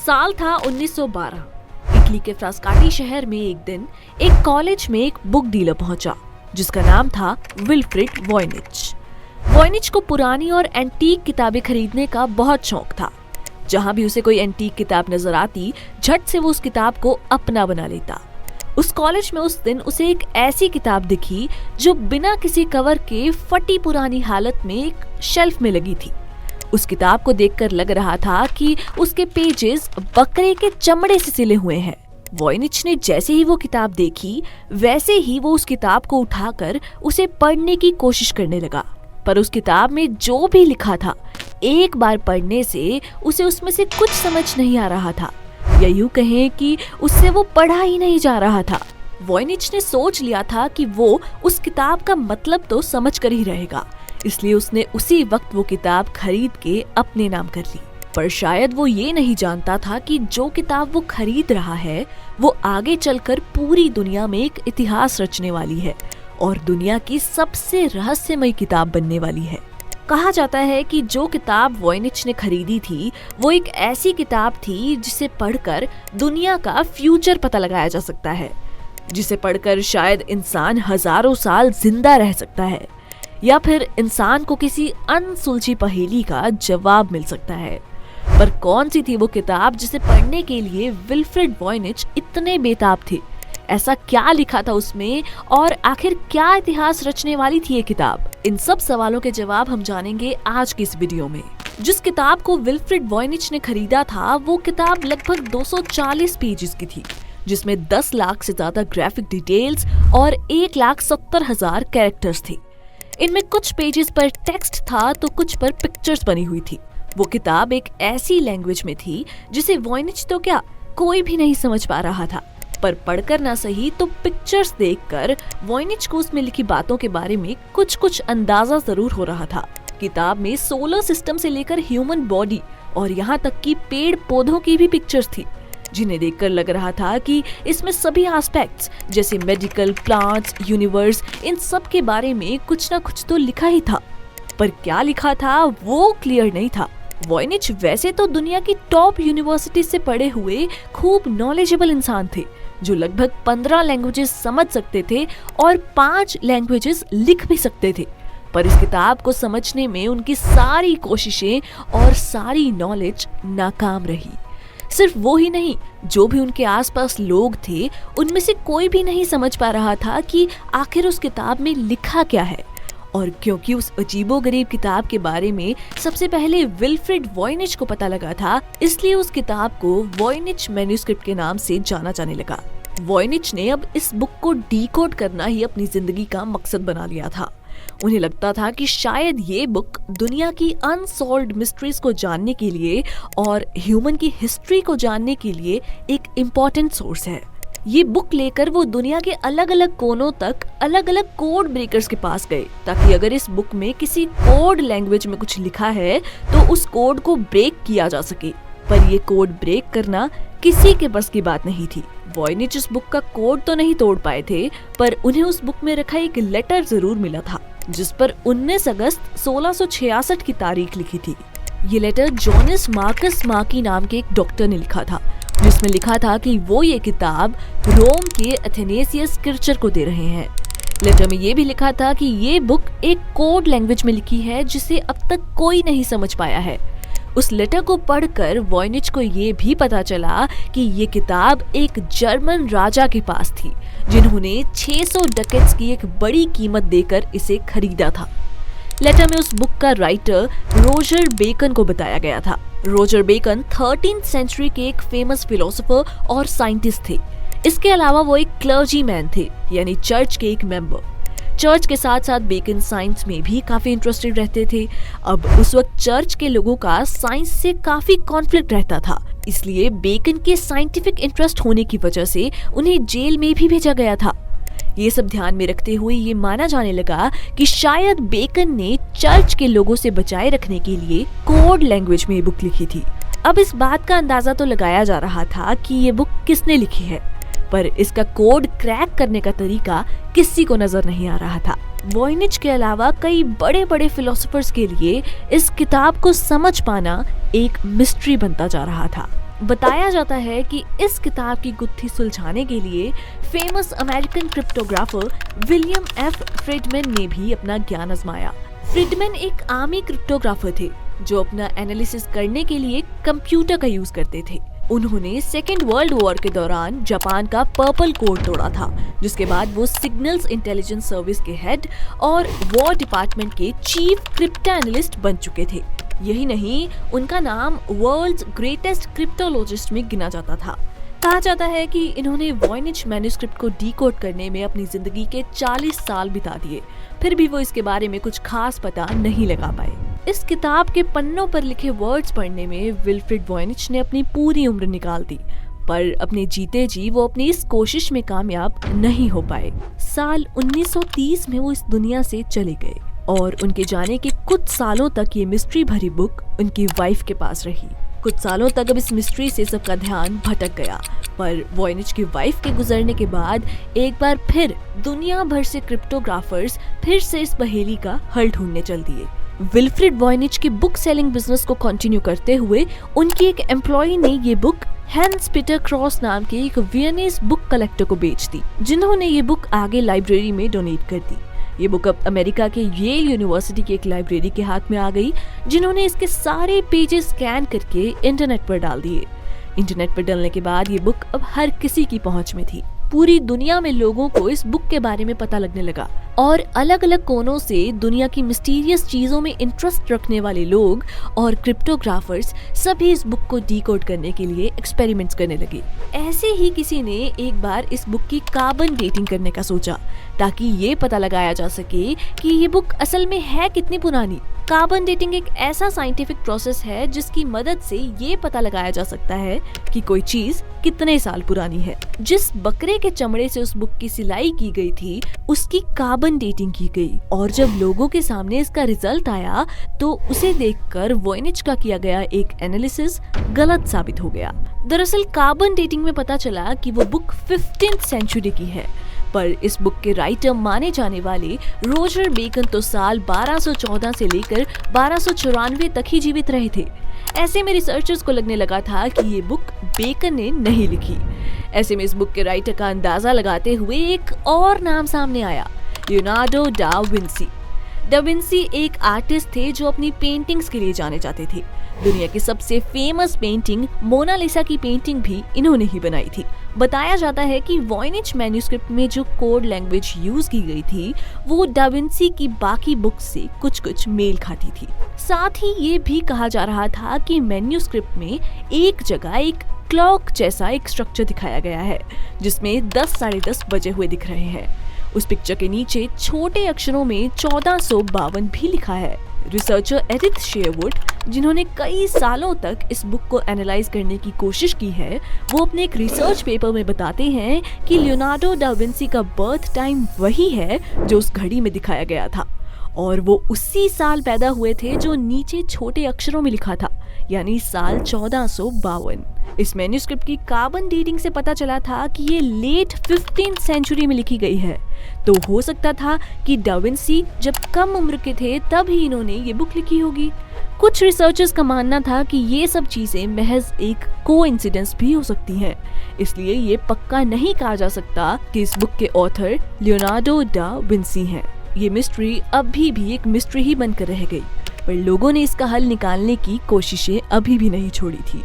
साल था 1912। इटली के फ्रास्काटी शहर में एक दिन एक कॉलेज में एक बुक डीलर पहुंचा जिसका नाम था विल्फ्रेड वॉयनिच। वॉयनिच को पुरानी और एंटीक किताबें खरीदने का बहुत शौक था। जहां भी उसे कोई एंटीक किताब नजर आती, झट से वो उस किताब को अपना बना लेता। उस कॉलेज में उस दिन उसे एक ऐसी किताब दिखी जो बिना किसी कवर के फटी पुरानी हालत में एक शेल्फ में लगी थी। उस किताब को देखकर लग रहा था कि उसके पेजेस बकरे के चमड़े से सिले हुए हैं। वॉयनिच ने जैसे ही वो किताब देखी, वैसे ही वो उस किताब को उठाकर उसे पढ़ने की कोशिश करने लगा। पर उस किताब में जो भी लिखा था, एक बार पढ़ने से उसे उसमें से कुछ समझ नहीं आ रहा था, या यूं कहें कि उससे वो पढ़ा ही नहीं जा रहा था। वॉयनिच ने सोच लिया था कि वो उस किताब का मतलब तो समझ कर ही रहेगा, इसलिए उसने उसी वक्त वो किताब खरीद के अपने नाम कर ली। पर शायद वो ये नहीं जानता था कि जो किताब वो खरीद रहा है वो आगे चलकर पूरी दुनिया में एक इतिहास रचने वाली है और दुनिया की सबसे रहस्यमय किताब बनने वाली है। कहा जाता है कि जो किताब वॉयनिच ने खरीदी थी वो एक ऐसी किताब थी जिसे पढ़कर दुनिया का फ्यूचर पता लगाया जा सकता है, जिसे पढ़कर शायद इंसान हजारों साल जिंदा रह सकता है, या फिर इंसान को किसी अनसुलझी पहेली का जवाब मिल सकता है। पर कौन सी थी वो किताब जिसे पढ़ने के लिए विल्फ्रेड वॉयनिच इतने बेताब थे? ऐसा क्या लिखा था उसमें और आखिर क्या इतिहास रचने वाली थी ये किताब? इन सब सवालों के जवाब हम जानेंगे आज की इस वीडियो में। जिस किताब को विल्फ्रेड वॉयनिच ने खरीदा था वो किताब लगभग 240 पेजेस की थी, जिसमें 10 लाख से ज्यादा ग्राफिक डिटेल्स और 1,70,000 कैरेक्टर्स थे। इनमें कुछ पेजेस पर टेक्स्ट था तो कुछ पर पिक्चर्स बनी हुई थी। वो किताब एक ऐसी लैंग्वेज में थी जिसे वॉयनिच तो क्या कोई भी नहीं समझ पा रहा था, पर पढ़कर ना सही तो पिक्चर्स देखकर वॉयनिच को उसमें लिखी बातों के बारे में कुछ अंदाजा जरूर हो रहा था। किताब में सोलर सिस्टम से लेकर ह्यूमन बॉडी और यहाँ तक कि पेड़ पौधों की भी पिक्चर्स थी, जिन्हें देखकर लग रहा था कि इसमें सभी एस्पेक्ट्स जैसे मेडिकल, प्लांट्स, यूनिवर्स, इन सब के बारे में कुछ ना कुछ तो लिखा ही था। पर क्या लिखा था वो क्लियर नहीं था। वॉयनिच वैसे तो दुनिया की टॉप यूनिवर्सिटी से पढ़े हुए खूब नॉलेजेबल इंसान थे, जो लगभग 15 लैंग्वेजेस समझ सकते थे और 5 लैंग्वेजेस लिख भी सकते थे। पर इस किताब को समझने में उनकी सारी कोशिशें और सारी नॉलेज नाकाम रही। सिर्फ वो ही नहीं, जो भी उनके आसपास लोग थे उनमें से कोई भी नहीं समझ पा रहा था कि आखिर उस किताब में लिखा क्या है। और क्योंकि उस अजीबोगरीब किताब के बारे में सबसे पहले विल्फ्रेड वॉयनिच को पता लगा था, इसलिए उस किताब को वॉयनिच मैन्युस्क्रिप्ट के नाम से जाना जाने लगा। वॉयनिच ने अब इस बुक को डीकोड करना ही अपनी जिंदगी का मकसद बना लिया था। उन्हें लगता था कि शायद ये बुक दुनिया की अनसॉल्व्ड मिस्ट्रीज को जानने के लिए और ह्यूमन की हिस्ट्री को जानने के लिए एक इम्पोर्टेंट सोर्स है। ये बुक लेकर वो दुनिया के अलग अलग कोनों तक अलग अलग कोड ब्रेकर्स के पास गए, ताकि अगर इस बुक में किसी कोड लैंग्वेज में कुछ लिखा है तो उस कोड को ब्रेक किया जा सके। पर ये कोड ब्रेक करना किसी के बस की बात नहीं थी। वॉयनिच इस बुक का कोड तो नहीं तोड़ पाए थे, पर उन्हें उस बुक में रखा एक लेटर जरूर मिला था, जिस पर 19 अगस्त 1666 की तारीख लिखी थी। ये लेटर जॉनस मार्कस मार्की नाम के एक डॉक्टर ने लिखा था, जिसमें लिखा था कि वो ये किताब रोम के एथेनेसियस किर्चर को दे रहे हैं। लेटर में ये भी लिखा था कि ये बुक एक कोड लैंग्वेज में लिखी है जिसे अब तक कोई नहीं समझ पाया है। उस लेटर को पढ़कर वॉयनिच को ये भी पता चला कि ये किताब एक जर्मन राजा के पास थी, जिन्होंने 600 डकेट्स की एक बड़ी कीमत देकर इसे खरीदा था। लेटर में उस बुक का राइटर रोजर बेकन को बताया गया था। रोजर बेकन 13th सेंचुरी के एक फेमस फिलोसोफर और साइंटिस्ट थे। इसके अलावा वो एक क्लर्जीमैन थे, यानी चर्च के एक मेंबर। चर्च के साथ साथ बेकन साइंस में भी काफी इंटरेस्टेड रहते थे। अब उस वक्त चर्च के लोगों का साइंस से काफी कॉन्फ्लिक्ट रहता था, इसलिए बेकन के साइंटिफिक इंटरेस्ट होने की वजह से उन्हें जेल में भी भेजा गया था। ये सब ध्यान में रखते हुए ये माना जाने लगा कि शायद बेकन ने चर्च के लोगों से बचाए रखने के लिए कोड लैंग्वेज में ये बुक लिखी थी। अब इस बात का अंदाजा तो लगाया जा रहा था कि ये बुक किसने लिखी है, पर इसका कोड क्रैक करने का तरीका किसी को नजर नहीं आ रहा था। वॉयनिच के अलावा कई बड़े बड़े फिलोसोफर्स के लिए इस किताब को समझ पाना एक मिस्ट्री बनता जा रहा था। बताया जाता है कि इस किताब की गुत्थी सुलझाने के लिए famous American cryptographer William F Fridman ने भी अपना ज्ञान आजमाया। फ्रिडमैन एक आर्मी क्रिप्टोग्राफर थे जो अपना एनालिसिस करने के लिए कंप्यूटर का यूज करते थे। उन्होंने सेकेंड वर्ल्ड वॉर के दौरान जापान का पर्पल कोड तोड़ा था, जिसके बाद वो सिग्नल्स इंटेलिजेंस सर्विस के हेड और वॉर डिपार्टमेंट के चीफ क्रिप्टो एनालिस्ट बन चुके थे। यही नहीं, उनका नाम वर्ल्ड्स ग्रेटेस्ट क्रिप्टोलॉजिस्ट में गिना जाता था। कहा जाता है कि इन्होंने वॉयनिच मैन्युस्क्रिप्ट को डीकोड करने में अपनी जिंदगी के 40 साल बिता दिए, फिर भी वो इसके बारे में कुछ खास पता नहीं लगा पाए। इस किताब के पन्नों पर लिखे वर्ड्स पढ़ने में विल्फ्रेड वॉयनिच ने अपनी पूरी उम्र निकाल दी, पर अपने जीते जी वो अपनी इस कोशिश में कामयाब नहीं हो पाए। साल 1930 में वो इस दुनिया से चले गए और उनके जाने के कुछ सालों तक ये मिस्ट्री भरी बुक उनकी वाइफ के पास रही। कुछ सालों तक अब इस मिस्ट्री से सबका ध्यान भटक गया, पर वॉयनिच की वाइफ के गुजरने के बाद एक बार फिर दुनिया भर से क्रिप्टोग्राफर्स फिर से इस पहेली का हल ढूंढने चल दिए। विल्फ्रेड वॉयनिच की बुक सेलिंग बिजनेस को कंटिन्यू करते हुए उनकी एक एम्प्लॉई ने ये बुक हैंस पीटर क्रॉस नाम के एक वियनीज बुक कलेक्टर को बेच दी, जिन्होंने ये बुक आगे लाइब्रेरी में डोनेट कर दी। ये बुक अब अमेरिका के येल यूनिवर्सिटी की एक लाइब्रेरी के हाथ में आ गई, जिन्होंने इसके सारे पेजेस स्कैन करके इंटरनेट पर डाल दिए। इंटरनेट पर डालने के बाद ये बुक अब हर किसी की पहुंच में थी। पूरी दुनिया में लोगों को इस बुक के बारे में पता लगने लगा और अलग अलग कोनों से दुनिया की मिस्टीरियस चीजों में इंटरेस्ट रखने वाले लोग और क्रिप्टोग्राफर्स सभी इस बुक को डीकोड करने के लिए एक्सपेरिमेंट्स करने लगे। ऐसे ही किसी ने एक बार इस बुक की कार्बन डेटिंग करने का सोचा, ताकि ये पता लगाया जा सके कि ये बुक असल में है कितनी पुरानी। कार्बन डेटिंग एक ऐसा साइंटिफिक प्रोसेस है जिसकी मदद से ये पता लगाया जा सकता है कि कोई चीज कितने साल पुरानी है। जिस बकरे के चमड़े से उस बुक की सिलाई की गई थी, उसकी कार्बन डेटिंग की गई और जब लोगों के सामने इसका रिजल्ट आया तो उसे देखकर वॉयनिच का किया गया एक एनालिसिस गलत साबित हो गया। दरअसल कार्बन डेटिंग में पता चला कि वो बुक 15th सेंचुरी की है, पर इस बुक के राइटर माने जाने वाले रोजर बेकन तो साल 1214 से लेकर 1294 तक ही जीवित रहे थे। ऐसे में रिसर्चर्स को लगने लगा था कि ये बुक बेकन ने नहीं लिखी। ऐसे में इस बुक के राइटर का अंदाजा लगाते हुए एक और नाम सामने आया, लियोनार्डो डा विंसी। डा विंसी एक आर्टिस्ट थे जो अपनी पेंटिंग्स के लिए जाने जाते थे। दुनिया की सबसे फेमस पेंटिंग मोनालिसा की पेंटिंग भी इन्होंने ही बनाई थी। बताया जाता है कि वॉयनिच मैन्युस्क्रिप्ट में जो कोड लैंग्वेज यूज की गई थी वो डा विंसी की बाकी बुक्स से कुछ मेल खाती थी। साथ ही ये भी कहा जा रहा था कि मैन्युस्क्रिप्ट में एक जगह एक क्लॉक जैसा एक स्ट्रक्चर दिखाया गया है, जिसमें 10 साढ़े 10 बजे हुए दिख रहे हैं। उस पिक्चर के नीचे छोटे अक्षरों में 1452 भी लिखा है। रिसर्चर एडिथ शेयरवुड, जिन्होंने कई सालों तक इस बुक को एनालाइज करने की कोशिश की है, वो अपने एक रिसर्च पेपर में बताते हैं कि लियोनार्डो डा विंसी का बर्थ टाइम वही है जो उस घड़ी में दिखाया गया था और वो उसी साल पैदा हुए थे जो नीचे छोटे अक्षरों में लिखा था, यानी साल 1452। इस मैन्युस्क्रिप्ट की कार्बन डेटिंग से पता चला था कि ये लेट 15th सेंचुरी में लिखी गई है, तो हो सकता था कि डा विंसी जब कम उम्र के थे तब ही इन्होंने ये बुक लिखी होगी। कुछ रिसर्चर्स का मानना था कि ये सब चीजें महज एक कोइंसिडेंस भी हो सकती हैं, इसलिए ये पक्का नहीं कहा जा सकता कि इस बुक के ऑथर लियोनार्डो डा विंसी हैं। ये मिस्ट्री अभी भी एक मिस्ट्री ही बनकर रह गई, पर लोगों ने इसका हल निकालने की कोशिशें अभी भी नहीं छोड़ी थी।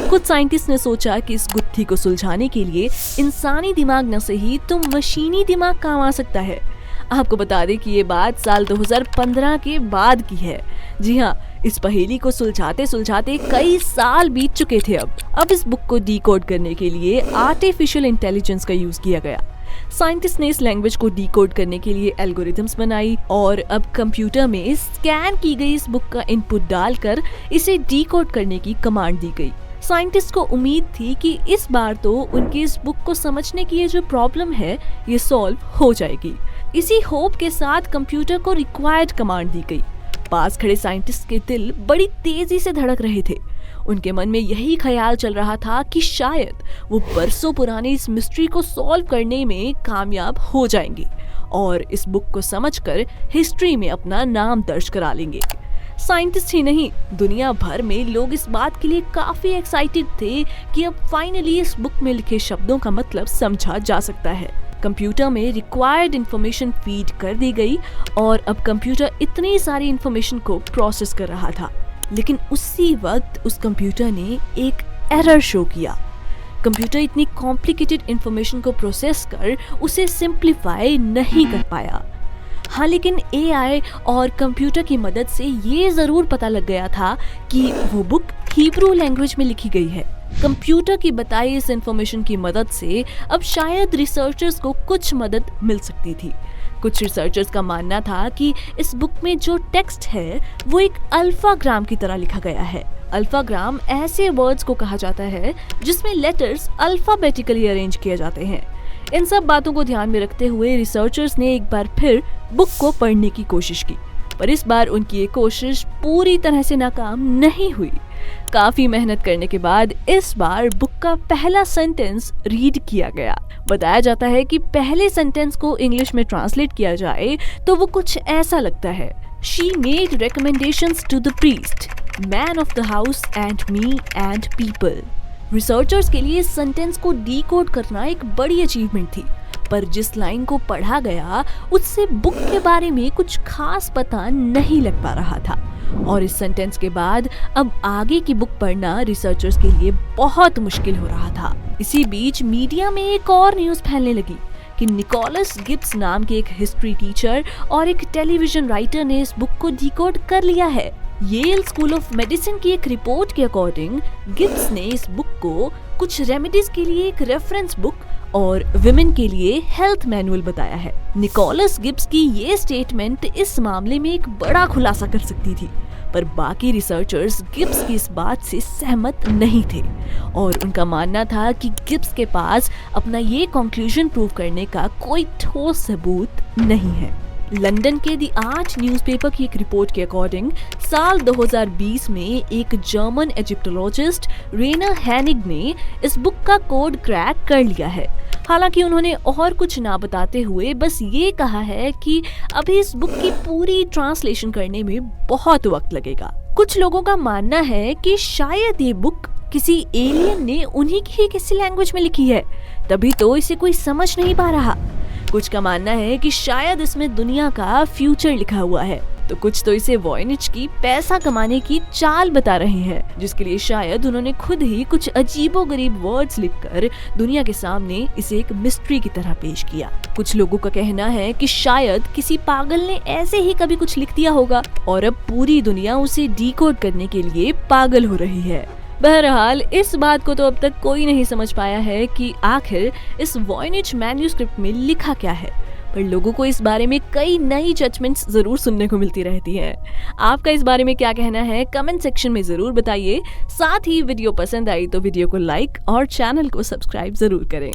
कुछ साइंटिस्ट ने सोचा कि इस गुत्थी को सुलझाने के लिए इंसानी दिमाग न सही तो मशीनी दिमाग काम आ सकता है। आपको बता दें कि ये बात साल 2015 के बाद की है। जी हाँ, इस पहेली को सुलझाते सुलझाते कई साल बीत चुके थे। अब इस बुक को डीकोड करने के लिए आर्टिफिशियल इंटेलिजेंस का यूज किया गया। साइंटिस्ट ने इस लैंग्वेज को डीकोड करने के लिए एल्गोरिथम्स बनाई और अब कंप्यूटर में स्कैन की गई इस बुक का इनपुट डालकर इसे डीकोड करने की कमांड दी गई। साइंटिस्ट को उम्मीद थी कि इस बार तो उनकी इस बुक को समझने की ये जो प्रॉब्लम है ये सॉल्व हो जाएगी। इसी होप के साथ कंप्यूटर को रिक्वायर्ड कमांड दी गई। पास खड़े साइंटिस्ट के दिल बड़ी तेजी से धड़क रहे थे। उनके मन में यही ख्याल चल रहा था कि शायद वो बरसों पुराने इस मिस्ट्री को सॉल्व करने में कामयाब हो जाएंगे और इस बुक को समझकर हिस्ट्री में अपना नाम दर्ज करा लेंगे। साइंटिस्ट ही नहीं, दुनिया भर में लोग इस बात के लिए काफी एक्साइटेड थे कि अब फाइनली इस बुक में लिखे शब्दों का मतलब समझा जा सकता है। कंप्यूटर में रिक्वायर्ड इंफॉर्मेशन फीड कर दी गई और अब कंप्यूटर इतनी सारी इंफॉर्मेशन को प्रोसेस कर रहा था, लेकिन उसी वक्त उस कंप्यूटर ने एक एरर शो किया। कंप्यूटर इतनी कॉम्प्लिकेटेड इंफॉर्मेशन को प्रोसेस कर उसे सिंप्लीफाई नहीं कर पाया। हाँ, लेकिन एआई और कंप्यूटर की मदद से ये जरूर पता लग गया था कि वो बुक हिब्रू लैंग्वेज में लिखी गई है। कंप्यूटर की बताई इस इंफॉर्मेशन की मदद से अब शायद रिसर्चर्स को कुछ मदद मिल सकती थी। कुछ रिसर्चर्स का मानना था कि इस बुक में जो टेक्स्ट है वो एक अल्फाग्राम की तरह लिखा गया है। अल्फाग्राम ऐसे वर्ड्स को कहा जाता है जिसमें लेटर्स अल्फाबेटिकली अरेंज किए जाते हैं। इन सब बातों को ध्यान में रखते हुए रिसर्चर्स ने एक बार फिर बुक को पढ़ने की कोशिश की, पर इस बार उनकी ये कोशिश पूरी तरह से नाकाम नहीं हुई। काफी मेहनत करने के बाद इस बार बुक का पहला सेंटेंस रीड किया गया। बताया जाता है कि पहले सेंटेंस को इंग्लिश में ट्रांसलेट किया जाए तो वो कुछ ऐसा लगता है, She made recommendations to the priest, man of the house and me and people. Researchers के लिए इस सेंटेंस को डीकोड करना एक बड़ी अचीवमेंट थी, पर जिस लाइन को पढ़ा गया उससे बुक के बारे में कुछ खास पता नहीं लग पा रहा था। और इस सेंटेंस के बाद अब आगे की बुक पढ़ना रिसर्चर्स के लिए बहुत मुश्किल हो रहा था। इसी बीच मीडिया में एक और न्यूज़ फैलने लगी कि निकोलस गिब्स नाम के एक हिस्ट्री टीचर और एक टेलीविजन राइटर ने इस बुक को डिकोड कर लिया है। येल स्कूल ऑफ मेडिसिन की एक रिपोर्ट के अकॉर्डिंग गिब्स ने इस बुक को कुछ रेमेडीज के लिए एक रेफरेंस बुक और विमेन के लिए हेल्थ मैनुअल बताया है। निकोलस गिब्स की ये स्टेटमेंट इस मामले में एक बड़ा खुलासा कर सकती थी, पर बाकी रिसर्चर्स गिब्स की इस बात से सहमत नहीं थे और उनका मानना था कि गिब्स के पास अपना ये कंक्लूजन प्रूव करने का कोई ठोस सबूत नहीं है। लंदन के दी आर्ट न्यूज़पेपर की एक रिपोर्ट के अकॉर्डिंग साल 2020 में एक जर्मन इजिप्टोलॉजिस्ट रेना हैनिग ने इस बुक का कोड क्रैक कर लिया है। हालांकि उन्होंने और कुछ ना बताते हुए बस ये कहा है कि अभी इस बुक की पूरी ट्रांसलेशन करने में बहुत वक्त लगेगा। कुछ लोगों का मानना है कि शायद ये बुक किसी एलियन ने उन्हीं की किसी लैंग्वेज में लिखी है, तभी तो इसे कोई समझ नहीं पा रहा। कुछ का मानना है कि शायद इसमें दुनिया का फ्यूचर लिखा हुआ है, तो कुछ तो इसे वॉयनिच की पैसा कमाने की चाल बता रहे हैं, जिसके लिए शायद उन्होंने खुद ही कुछ अजीबोगरीब वर्ड्स लिखकर दुनिया के सामने इसे एक मिस्ट्री की तरह पेश किया। कुछ लोगों का कहना है कि शायद किसी पागल ने ऐसे ही कभी कुछ लिख दिया होगा और अब पूरी दुनिया उसे डिकोड करने के लिए पागल हो रही है। बहरहाल इस बात को तो अब तक कोई नहीं समझ पाया है कि आखिर इस वॉयनिच मैन्यूस्क्रिप्ट में लिखा क्या है, पर लोगों को इस बारे में कई नई जजमेंट्स जरूर सुनने को मिलती रहती हैं। आपका इस बारे में क्या कहना है कमेंट सेक्शन में जरूर बताइए। साथ ही वीडियो पसंद आई तो वीडियो को लाइक और चैनल को सब्सक्राइब जरूर करें।